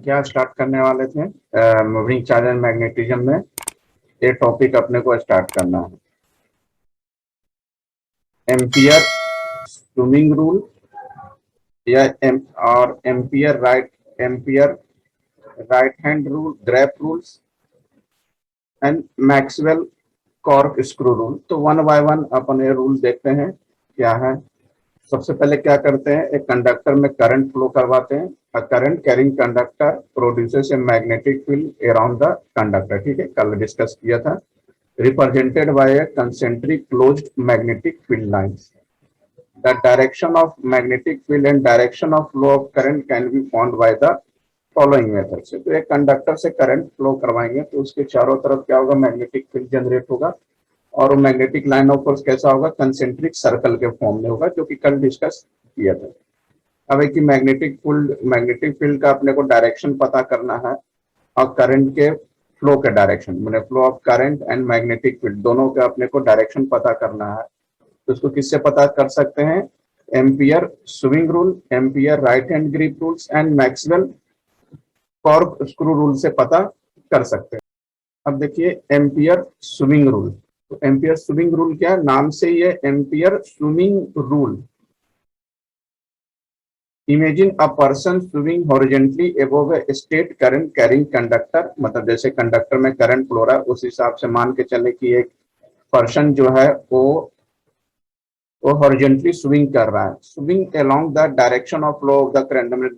क्या स्टार्ट करने वाले थे? मूविंग चार्ज एंड मैग्नेटिज्म में ये टॉपिक अपने को स्टार्ट करना है। एम्पियर स्विमिंग रूल या ampere right hand rule, grab rules and Maxwell cork screw rule. तो वन बाय वन अपन ये रूल देखते हैं क्या है। सबसे पहले क्या करते हैं, एक कंडक्टर में करंट फ्लो करवाते हैं। अ current carrying conductor produces a magnetic field around the conductor. ठीक है, कल डिस्कस किया था। Represented by A concentric closed magnetic field lines. The direction of magnetic field and direction of flow of current can be found by the following method से। तो एक conductor से current flow करवाएंगे तो उसके चारों तरफ क्या होगा, मैग्नेटिक फील्ड जनरेट होगा। और मैग्नेटिक लाइन ऑफ फोर्स कैसा होगा, कंसेंट्रिक सर्कल के फॉर्म में होगा, जो कि कल डिस्कस किया था। अब एक मैग्नेटिक फील्ड का अपने को डायरेक्शन पता करना है और करंट के फ्लो के डायरेक्शन, मैंने flow of current and magnetic field दोनों का अपने को डायरेक्शन पता करना है। तो उसको किससे पता कर सकते हैं? Ampere swing rule, ampere right hand grip rules and Maxwell cork screw rule से पता कर सकते हैं। अब देखिए एम्पियर स्विंग रूल। तो एम्पियर स्विंग रूल क्या है, नाम से ही है ampere swimming rule. Imagine a person swimming horizontally above A state current carrying conductor. मतलब जैसे कंडक्टर में करंट फ्लो रहा है उस हिसाब से मान के चले कि एक पर्सन जो है वो हॉरिजॉन्टली स्विंग कर रहा है। Swing along the direction of flow of the current, मतलब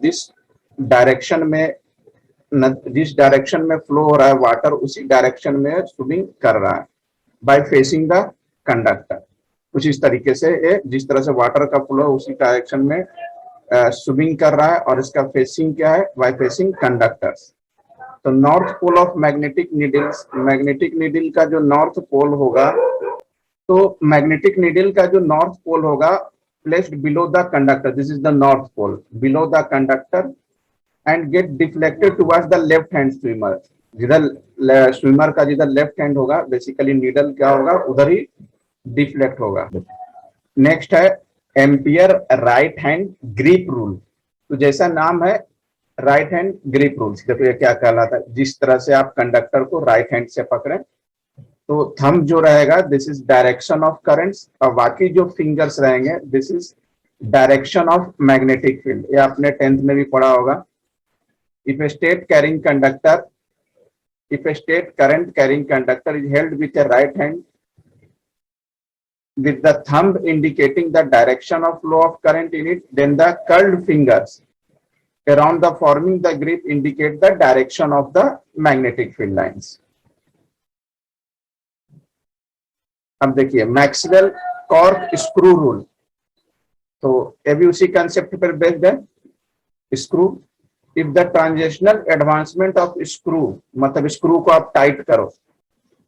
जिस डायरेक्शन में फ्लो हो रहा है वाटर उसी डायरेक्शन में स्विमिंग कर रहा है। बाय फेसिंग द कंडक्टर, कुछ इस तरीके से जिस तरह से वाटर का फ्लो उसी डायरेक्शन में स्विमिंग कर रहा है। और इसका फेसिंग क्या है, बाय फेसिंग कंडक्टर्स। तो north pole of magnetic needle का जो नॉर्थ पोल होगा, तो मैग्नेटिक नीडल का जो नॉर्थ पोल होगा placed below the conductor, this is the north pole, below the conductor and get deflected towards the left hand swimmer. जिधर swimmer का जिधर लेफ्ट हैंड होगा बेसिकली नीडल क्या होगा उधर ही डिफ्लेक्ट होगा। नेक्स्ट है Ampere right hand grip rule. तो जैसा नाम है राइट हैंड ग्रिप रूल्स, देखो ये क्या कहलाता है, जिस तरह से आप कंडक्टर को राइट हैंड से पकड़े तो थंब जो रहेगा this is direction of currents, और बाकी जो फिंगर्स रहेंगे this is direction of magnetic field. ये आपने 10th में भी पढ़ा होगा। If a state current carrying conductor is held with a right hand with the thumb indicating the direction of flow of current in it, then the curled fingers around the forming the grip indicate the direction of the magnetic field lines. अब देखिए Maxwell cork screw rule, तो ये भी उसी concept पर based है। Screw, if the transitional advancement of screw, मतलब screw को आप टाइट करो,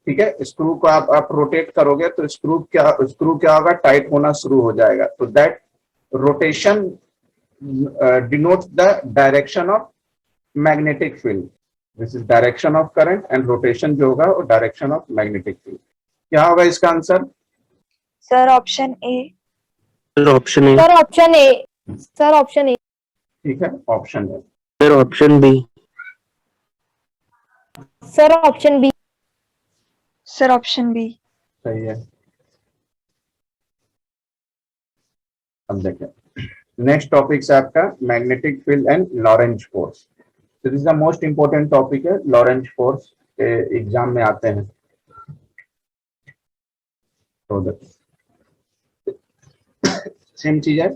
ठीक है, स्क्रू को आप रोटेट करोगे तो स्क्रू क्या होगा, टाइट होना शुरू हो जाएगा। तो that rotation denotes the direction of magnetic field, this is direction of current and rotation जो होगा वो डायरेक्शन ऑफ मैग्नेटिक फील्ड। क्या होगा इसका answer? Sir option A. Sir option A. Sir option A. Sir option A. ठीक है, option है। Sir option B. Sir option B. Sir option B सही है। अब देखें नेक्स्ट टॉपिक से आपका magnetic field and Lorentz force. This is the most important topic है, लॉरेंज फोर्स के एग्जाम में आते हैं। तो सेम चीज है,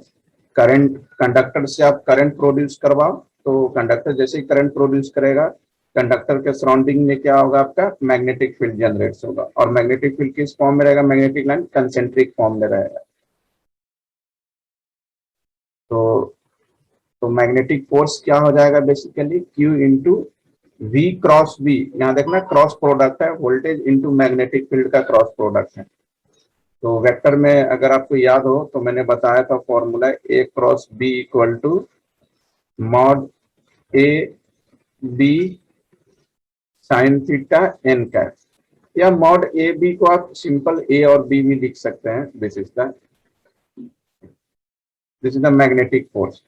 करंट कंडक्टर से आप करंट प्रोड्यूस करवाओ तो कंडक्टर जैसे ही करंट प्रोड्यूस करेगा कंडक्टर के सराउंडिंग में क्या होगा, आपका मैग्नेटिक फील्ड जनरेट होगा। और मैग्नेटिक फील्ड किस फॉर्म में रहेगा, मैग्नेटिक लाइन कंसेंट्रिक फॉर्म में रहेगा। तो मैग्नेटिक फोर्स क्या हो जाएगा, basically Q into V cross V। यहाँ देखना क्रॉस प्रोडक्ट है, वोल्टेज इंटू मैग्नेटिक फील्ड का क्रॉस प्रोडक्ट है। तो वेक्टर में अगर आपको याद हो तो मैंने बताया था formula A cross B equal to mod A B sine theta n cap, या मॉड A B को आप सिंपल A और B भी लिख सकते हैं। This is the magnetic force.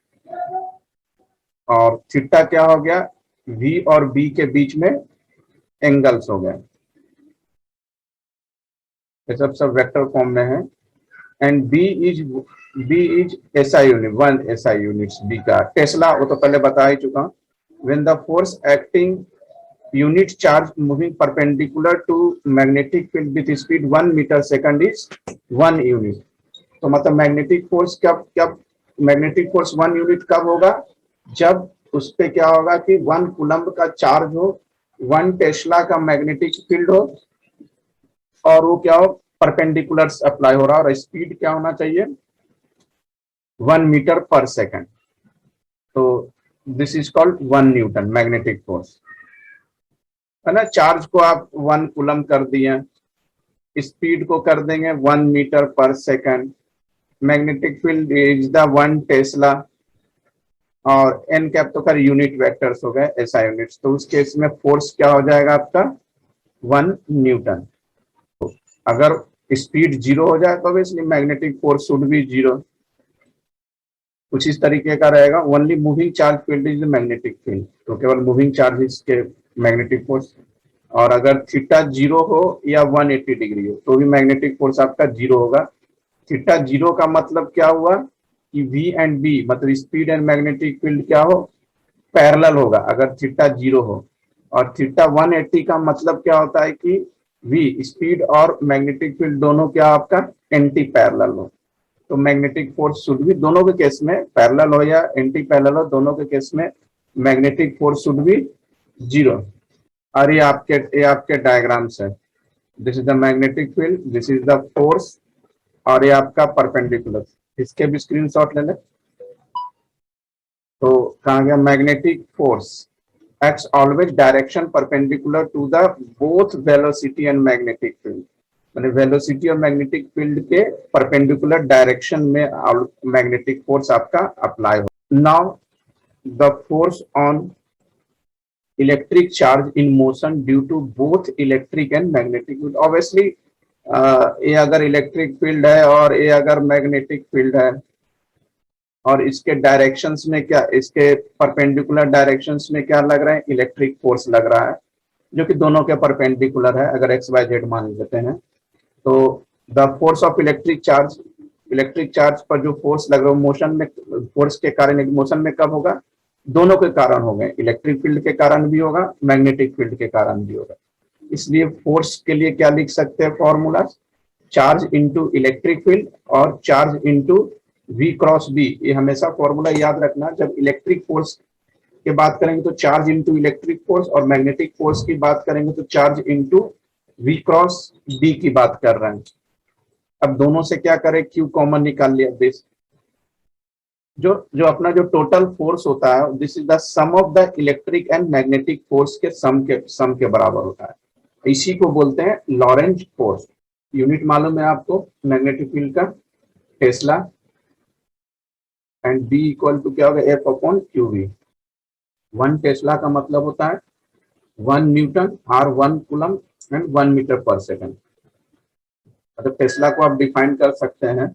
और थीटा क्या हो गया, V और B के बीच में एंगल्स हो गए, ये सब वेक्टर फॉर्म में है। And B is SI unit, 1 SI units B का। टेस्ला वो तो पहले बता ही चुका। When the force acting unit charge moving perpendicular to magnetic field with speed 1 meter second is 1 unit। तो मतलब मैग्नेटिक फोर्स कब मैग्नेटिक फोर्स 1 यूनिट कब होगा, जब उस पे क्या होगा कि 1 कूलम्ब का चार्ज हो, 1 टेस्ला का मैग्नेटिक फील्ड हो, और वो क्या हो, परपेंडिकुलर अप्लाई हो रहा है, और स्पीड क्या होना चाहिए, 1 मीटर पर सेकंड। तो this is called 1 Newton magnetic force, है ना। चार्ज को आप 1 कूलम कर दिए, स्पीड को कर देंगे 1 metre per second, magnetic field is the 1 Tesla, और एन कैप तो कर यूनिट वेक्टर्स हो गए एसआई यूनिट्स। तो उस केस में फोर्स क्या हो जाएगा आपका 1 न्यूटन। अगर स्पीड 0 हो जाए तो obviously magnetic force should be 0। कुछ इस तरीके का रहेगा, only moving charge field is magnetic field, तो केवल मूविंग चार्जेस के मैग्नेटिक फोर्स। और अगर थीटा 0 हो या 180 डिग्री हो तो भी मैग्नेटिक फोर्स आपका 0 होगा। थीटा 0 का मतलब क्या हुआ कि V एंड B मतलब स्पीड एंड मैग्नेटिक फील्ड क्या हो, पैरेलल होगा अगर थीटा 0 हो। और थीटा 180 का मतलब क्या होता है कि V स्पीड और मैग्नेटिक फील्ड दोनों क्या आपका एंटी पैरेलल हो। तो मैग्नेटिक फोर्स शुड भी दोनों के केस में, पैरेलल हो या एंटी पैरेलल हो, दोनों के केस में मैग्नेटिक फोर्स शुड भी 0। और ये आपके डायग्राम्स है, this is the magnetic field, this is the force, और ये आपका परपेंडिकुलर। इसके भी स्क्रीनशॉट ले ले। तो कहा गया magnetic force acts always direction perpendicular to the both velocity and magnetic field, माने वेलोसिटी और मैग्नेटिक फील्ड के परपेंडिकुलर डायरेक्शन में मैग्नेटिक फोर्स आपका अप्लाई हो। Now the force on electric charge in motion due to both electric and magnetic field. Obviously ये अगर electric field है और ये अगर मैग्नेटिक फील्ड है, और इसके डायरेक्शंस में क्या, इसके परपेंडिकुलर डायरेक्शंस में क्या लग रहा है, इलेक्ट्रिक फोर्स लग रहा है, जो कि दोनों के परपेंडिकुलर है अगर एक्स वाई जेड मान लेते हैं। तो the force of electric charge पर जो फोर्स लग रहा है मोशन में, फोर्स के कारण मोशन में कब होगा, दोनों के कारण हो गए, इलेक्ट्रिक फील्ड के कारण भी होगा, मैग्नेटिक फील्ड के कारण भी होगा। इसलिए फोर्स के लिए क्या लिख सकते हैं formula, charge into electric field और charge into V cross B। ये हमेशा फॉर्मूला याद रखना, जब इलेक्ट्रिक फोर्स की बात करेंगे तो चार्ज इंटू इलेक्ट्रिक फोर्स, और मैग्नेटिक फोर्स की बात करेंगे तो charge into V cross B की बात कर रहे हैं। अब दोनों से क्या करें, Q कॉमन निकाल लिया, दिस जो अपना जो टोटल फोर्स होता है, this is the sum of the electric and magnetic force के सम के बराबर होता है। इसी को बोलते हैं लॉरेंज फोर्स। यूनिट मालूम है आपको मैग्नेटिक फील्ड का, tesla, and B equal to क्या होगा, F अपॉन QV। 1 टेस्ला का मतलब होता है 1 newton, R 1 coulomb and 1 metre per second. मतलब टेस्ला को आप डिफाइन कर सकते हैं,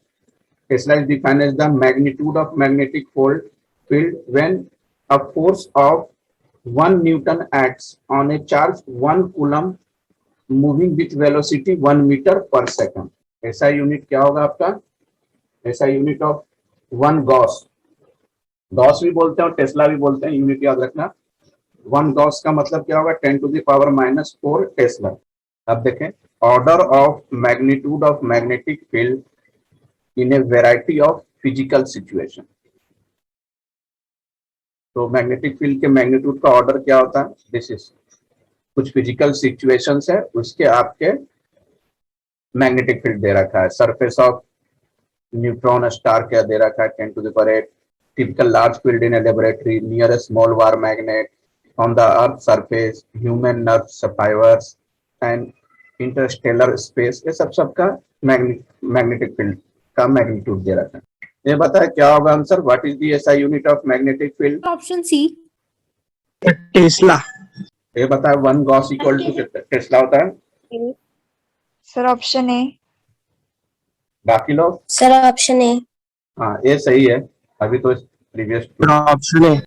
tesla is defined as the magnitude of magnetic field when a force of 1 newton acts on a charge 1 coulomb moving with velocity 1 metre per second. ऐसा unit क्या होगा आपका, ऐसा यूनिट ऑफ 1 गॉस भी बोलते हैं और टेस्ला भी बोलते हैं, यूनिट याद रखना। 1 गॉस का मतलब क्या होगा, 10 टू द पावर -4 टेस्ला। अब देखें, order of magnitude of magnetic field in a variety of physical situation. तो मैग्नेटिक फील्ड के मैग्नीट्यूड का ऑर्डर क्या होता है, दिस इज कुछ फिजिकल सिचुएशंस है, उसके आपके मैग्नेटिक फील्ड दे रखा है। सरफेस ऑफ न्यूट्रॉन स्टार क्या दे रखा है, 10 to the power 8। typical large field in a laboratory near a small bar magnet on the earth surface, human nerve fibers and interstellar space। ये सबका मैग्नेटिक फील्ड का magnitude दे रखा है। ये बताए क्या होगा answer, what is the SI unit of magnetic field, option C tesla. ये बताए 1 गॉस इक्वल टू टेस्ला होता है। Sir option A. बाकी लोग, सर ऑप्शन ए। हाँ ये सही है, अभी तो प्रीवियस ऑप्शन है।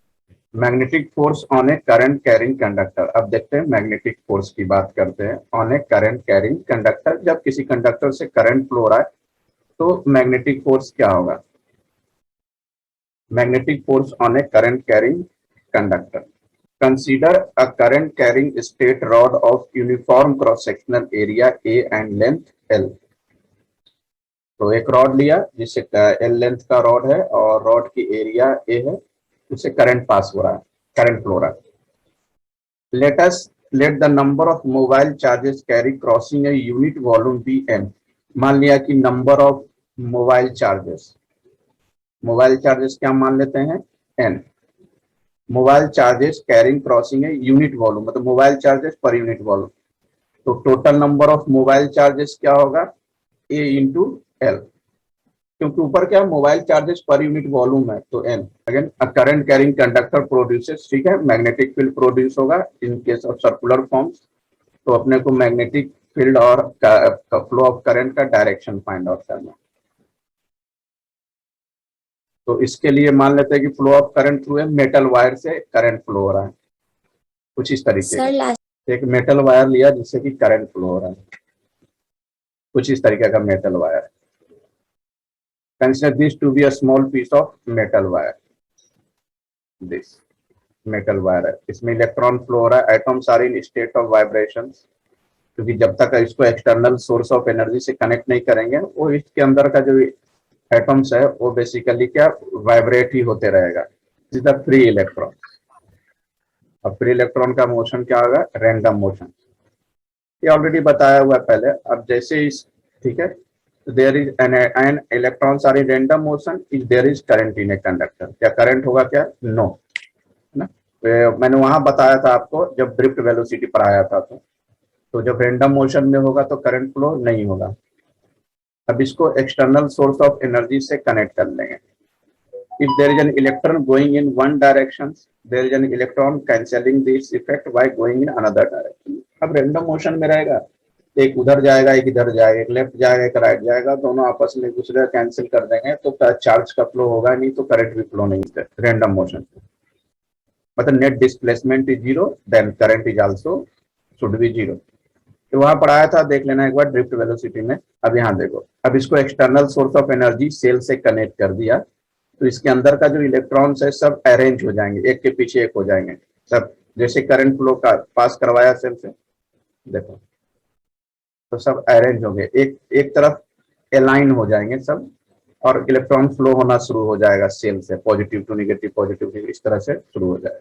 Magnetic force on A current carrying conductor. अब देखते हैं मैग्नेटिक फोर्स की बात करते हैं on A current carrying conductor. जब किसी कंडक्टर से करंट फ्लो हो रहा है तो मैग्नेटिक फोर्स क्या होगा? Magnetic force on A current carrying conductor. Consider a current carrying straight rod of uniform cross sectional area A and length L. तो एक रॉड लिया जिससे एल लेंथ का रॉड है और रॉड की एरिया ए है, उससे करंट पास हो रहा है, करंट फ्लो हो रहा है। let the number of mobile charges carry crossing a unit volume be n। मान लिया कि नंबर ऑफ मोबाइल चार्जेस क्या मान लेते हैं? n। Mobile charges carrying crossing a unit volume, मतलब mobile charges per unit volume. तो total number of mobile charges क्या होगा? a इंटू एल, क्योंकि ऊपर क्या mobile charges per unit volume है तो n। Again a current carrying conductor produces, ठीक है, मैग्नेटिक फील्ड प्रोड्यूस होगा in case of circular forms. तो अपने को मैग्नेटिक फील्ड और फ्लो ऑफ करंट का डायरेक्शन फाइंड आउट करना। तो इसके लिए मान लेते हैं कि फ्लो ऑफ करंट थ्रू है मेटल वायर से करंट फ्लो हो रहा है कुछ इस तरीके से। एक मेटल वायर लिया जिससे कि करंट फ्लो हो रहा है कुछ इस तरीके का metal wire. Consider this to be a small piece of metal wire. This metal wire है, इसमें इलेक्ट्रॉन फ्लो हो रहा है, atoms are in state of vibrations. क्योंकि जब तक इसको एक्सटर्नल सोर्स ऑफ एनर्जी से कनेक्ट नहीं करेंगे वो इसके अंदर का जो एटम्स है वो बेसिकली क्या वाइब्रेट ही होते रहेगा। Is the free electron. अब फ्री इलेक्ट्रॉन का मोशन क्या होगा? Random motion. ये ऑलरेडी बताया हुआ है पहले। अब जैसे इस, ठीक है, there is an electrons are in random motion if there is current in a conductor. क्या करंट होगा? क्या नो, है ना। मैंने वहां बताया था आपको जब ड्रिफ्ट वेलोसिटी पर आया था। तो जब रैंडम मोशन में होगा तो करंट फ्लो नहीं होगा। अब इसको एक्सटर्नल सोर्स ऑफ एनर्जी से कनेक्ट कर लेंगे। If there is an electron going in one direction, there is an electron cancelling this effect by going in another direction. अब रैंडम मोशन में रहेगा, एक उधर जाएगा एक इधर जाएगा, एक लेफ्ट जाएगा एक राइट जाएगा, दोनों आपस में दूसरे कैंसिल कर देंगे तो चार्ज का फ्लो होगा नहीं, तो करंट भी फ्लो नहीं है रैंडम मोशन। मतलब net displacement is zero, then current is also should be zero. तो वहां पढ़ाया था, देख लेना एक बार ड्रिफ्ट वेलोसिटी में। अब यहाँ देखो, अब इसको external source of energy cell से कनेक्ट कर दिया तो इसके अंदर का जो इलेक्ट्रॉन्स है सब अरेंज हो जाएंगे, एक के पीछे एक हो जाएंगे सब, जैसे करंट फ्लो का पास करवाया सेल से, देखो तो सब अरेंज हो गए, एक एक तरफ अलाइन हो जाएंगे सब, और इलेक्ट्रॉन फ्लो होना शुरू हो जाएगा सेल से, पॉजिटिव टू नेगेटिव इस तरह से शुरू हो जाएगा।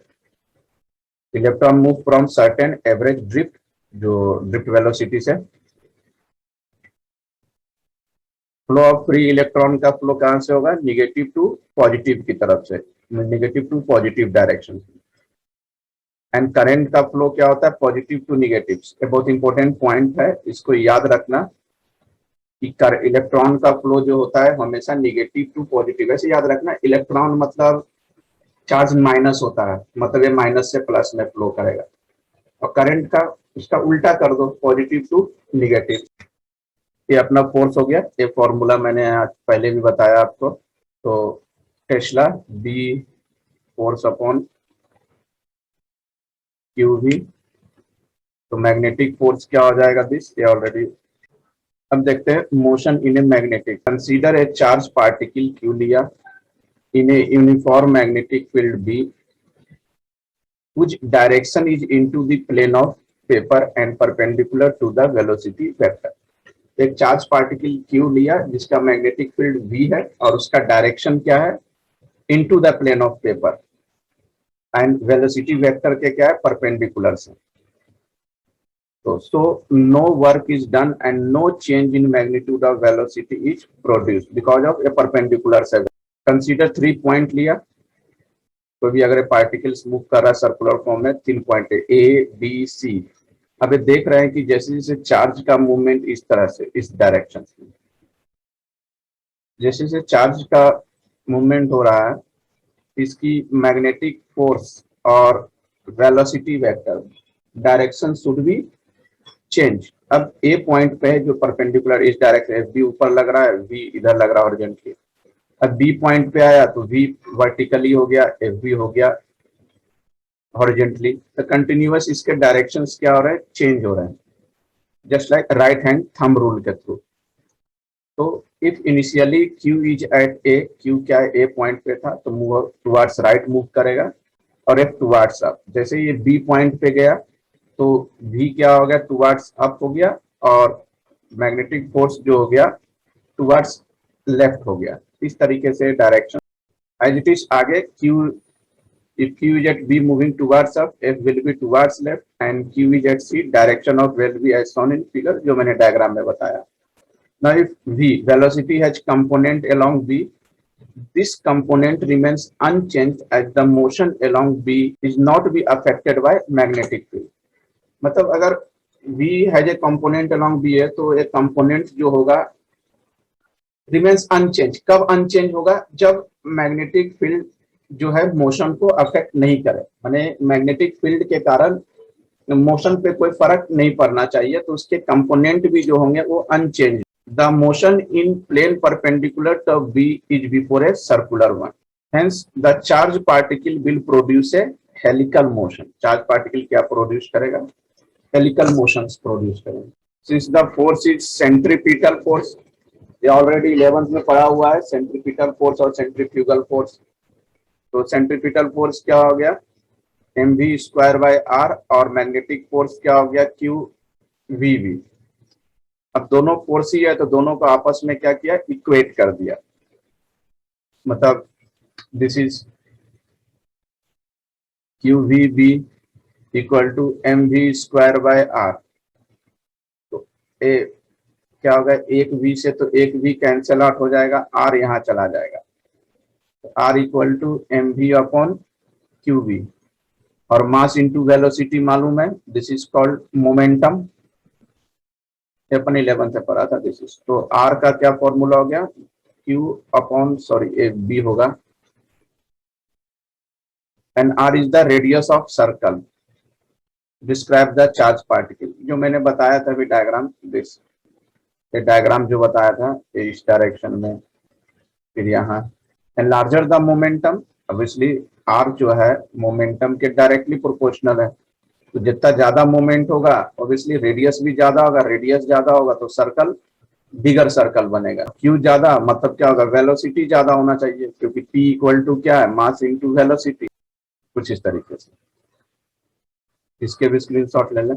Electron move from certain average drift, जो ड्रिफ्ट वेलोसिटी से फ्लो ऑफ फ्री इलेक्ट्रॉन का फ्लो कहां से होगा? निगेटिव टू पॉजिटिव की तरफ से, negative to positive direction. And current का फ्लो क्या होता है? Positive to negative. ये बहुत इंपॉर्टेंट पॉइंट है, इसको याद रखना कि इलेक्ट्रॉन का फ्लो जो होता है हमेशा निगेटिव टू पॉजिटिव। ऐसे याद रखना, इलेक्ट्रॉन मतलब चार्ज माइनस होता है, मतलब ये माइनस से प्लस में फ्लो करेगा। और करंट का इसका उल्टा कर दो, पॉजिटिव टू निगेटिव। ये अपना फोर्स हो गया। ये फॉर्मूला मैंने आज पहले भी बताया आपको। तो tesla B force upon Q V, तो मैग्नेटिक फोर्स क्या हो जाएगा? दिस, ये ऑलरेडी। अब देखते हैं motion in a magnetic. Consider a charge particle Q लिया in a uniform magnetic field B which direction is into the plane of paper and perpendicular to the velocity vector। एक charge particle Q लिया जिसका magnetic field V है और उसका direction क्या है? Into the plane of paper, and velocity vector के क्या है? परपेंडिकुलर से। तो so no work is done and no change in magnitude of velocity is produced because of a perpendicular से। कंसीडर 3 पॉइंट लिया, कोई भी अगर पार्टिकल्स मूव कर रहा है सर्कुलर फॉर्म में, 3 पॉइंट है ए बी सी। अब ये देख रहे हैं कि जैसे जैसे चार्ज का मूवमेंट इस तरह से, इस डायरेक्शन से, जैसे जैसे चार्ज का मूवमेंट हो रहा है, इसकी मैग्नेटिक फोर्स और velocity vector direction should be change. अब ए पॉइंट पे है जो परपेंडिकुलर इस डायरेक्शन, एफ बी ऊपर लग रहा है, वी इधर लग रहा है हॉरिजॉन्टली। अब बी पॉइंट पे आया तो वी वर्टिकली हो गया, एफ बी हो गया हॉरिजेंटली, तो कंटिन्यूअस इसके डायरेक्शंस क्या हो रहे हैं, चेंज हो रहे हैं, just like right hand thumb rule के थ्रू। तो if initially Q is at A, Q क्या ए पॉइंट पे था तो मूव टुवर्ड्स राइट मूव करेगा, और एफ टुवर्ड्स अप। जैसे ये बी पॉइंट पे गया तो भी क्या हो गया, टुवर्ड्स अप हो गया, और मैग्नेटिक फोर्स जो हो गया टुवर्ड्स लेफ्ट हो गया। इस तरीके से डायरेक्शन एज इट इज आगे Q, if q is at b moving towards up, f will be towards left, and q is at c, direction of will be as shown in figure, जो मैंने diagram में बताया। Now if v velocity has component along b, this component remains unchanged as the motion along b is not be affected by magnetic field। मतलब अगर v has a component along b है तो एक component जो होगा remains unchanged। कब unchanged होगा, जब मैग्नेटिक फील्ड जो है मोशन को अफेक्ट नहीं करे, माने मैग्नेटिक फील्ड के कारण मोशन पे कोई फर्क नहीं पड़ना चाहिए, तो उसके कंपोनेंट भी जो होंगे वो unchanged. The motion in plane perpendicular to B is before a circular one, hence the charge particle will produce a helical motion. Charge particle क्या प्रोड्यूस करेगा, हेलिकल मोशंस प्रोड्यूस करेगा। Since the force is centripetal force, ये already 11th में पढ़ा हुआ है, centripetal force और centrifugal force. तो सेंट्रीपिटल फोर्स क्या हो गया, M V square by R, और मैग्नेटिक फोर्स क्या हो गया, क्यू वी वी। अब दोनों फोर्स ही है तो दोनों को आपस में क्या किया, इक्वेट कर दिया। मतलब this is Q V B equal to M V square by R. तो ए क्या होगा, एक वी से तो एक वी कैंसिल आउट हो जाएगा, आर यहाँ चला जाएगा, R equal to M V upon Q V. और मास इंटू वेलोसिटी मालूम है, दिस इज कॉल्ड मोमेंटम, अपन 11 से पढ़ा था दिस इज। तो आर का क्या फॉर्मूला हो गया, Q upon sorry A B होगा, and R is the radius of circle describe the charge particle. जो मैंने बताया था अभी डायग्राम, दिस ये डायग्राम जो बताया था इस डायरेक्शन में, फिर यहाँ and larger the momentum, obviously R जो है मोमेंटम के डायरेक्टली प्रोपोर्शनल है, तो जितना ज्यादा मोमेंट होगा ऑब्वियसली रेडियस भी ज्यादा होगा, रेडियस ज्यादा होगा तो सर्कल बिगर सर्कल बनेगा। क्यू ज्यादा मतलब क्या होगा, वेलोसिटी ज्यादा होना चाहिए, क्योंकि P इक्वल टू क्या है, मास इंटू वेलोसिटी, कुछ इस तरीके से। इसके भी स्क्रीनशॉट ले लें।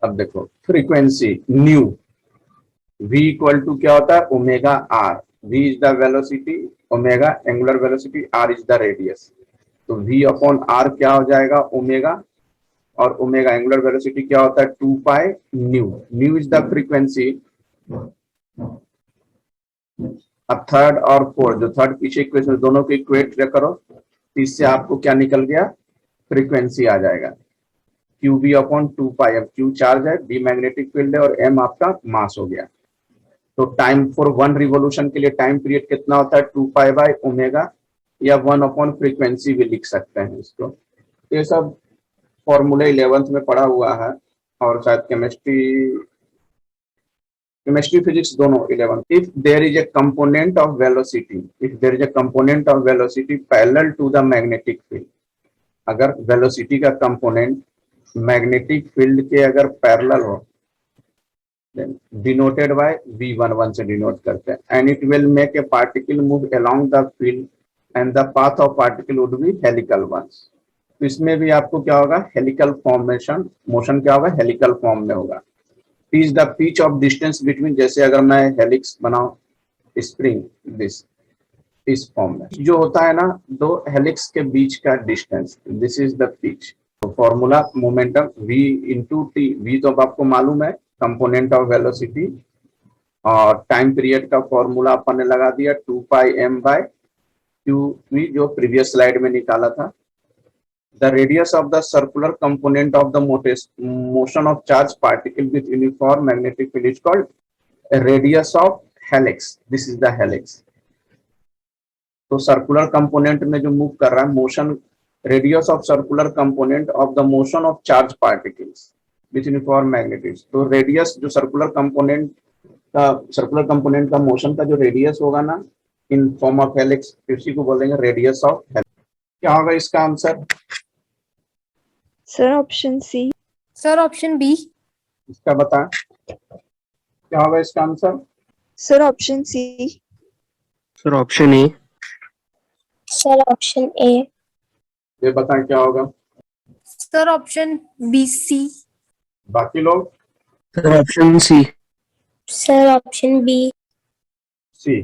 अब देखो frequency nu, V equal to क्या होता है, omega R, V is the velocity, omega angular velocity, R is the radius. तो V अपॉन R क्या हो जाएगा, ओमेगा, और ओमेगा एंगुलर वेलोसिटी क्या होता है, 2 pi nu. New is the frequency. अब थर्ड और फोर्थ, जो थर्ड पीछे इक्वेशन दोनों को इक्वेट करो, इससे आपको क्या निकल गया, फ्रीक्वेंसी आ जाएगा क्यू बी अपॉन 2 पाई। अब क्यू चार्ज है, बी मैग्नेटिक फील्ड है, और एम आपका मास हो गया। तो टाइम फॉर 1 रिवोल्यूशन के लिए टाइम पीरियड कितना होता है, 2 पाई बाय ओमेगा, या 1 अपॉन फ्रीक्वेंसी भी लिख सकते हैं इसको। तो ये सब फॉर्मूले 11th में पढ़ा हुआ है, और शायद केमिस्ट्री फिजिक्स दोनों 11th। If there is a component of velocity, if there is a component of velocity parallel to the magnetic field, अगर वेलोसिटी का कंपोनेंट मैग्नेटिक फील्ड के अगर पैरेलल हो, डिनोटेड बाय v11 से डिनोट करते हैं, and it will make a particle move along the field and the path of particle would be helical ones. तो इसमें भी आपको क्या होगा, हेलिकल फॉर्मेशन, मोशन क्या होगा, हेलिकल फॉर्म में होगा। Is the pitch of distance between, जैसे अगर मैं हेलिक्स बनाऊं स्प्रिंग, दिस इस फॉर्म में जो होता है ना, दो हेलिक्स के बीच का distance, this is the pitch. तो formula momentum v into T, v तो अब आपको मालूम है कंपोनेंट ऑफ वेलोसिटी, और टाइम पीरियड का फॉर्मूला अपन ने लगा दिया 2 pi m by Q V, जो प्रीवियस स्लाइड में निकाला था। The radius of the circular component of the motion of charge particle with uniform magnetic field is called radius of helix, this is the helix. तो circular component में जो move कर रहा है motion, radius of circular component of the motion of charge particles with uniform magnetic. तो radius जो circular component का motion का जो रेडियस होगा ना इन फॉर्म ऑफ हेलिक्स, इसी को बोलेंगे रेडियस ऑफ हेलिक्स। क्या होगा इसका answer, sir option C. Sir option B. इसका बताएं क्या होगा इसका answer. Sir option C. Sir option A. Sir option A. ये बताएं क्या होगा। Sir option B C. बाकी लोग sir option C. Sir option B. सी।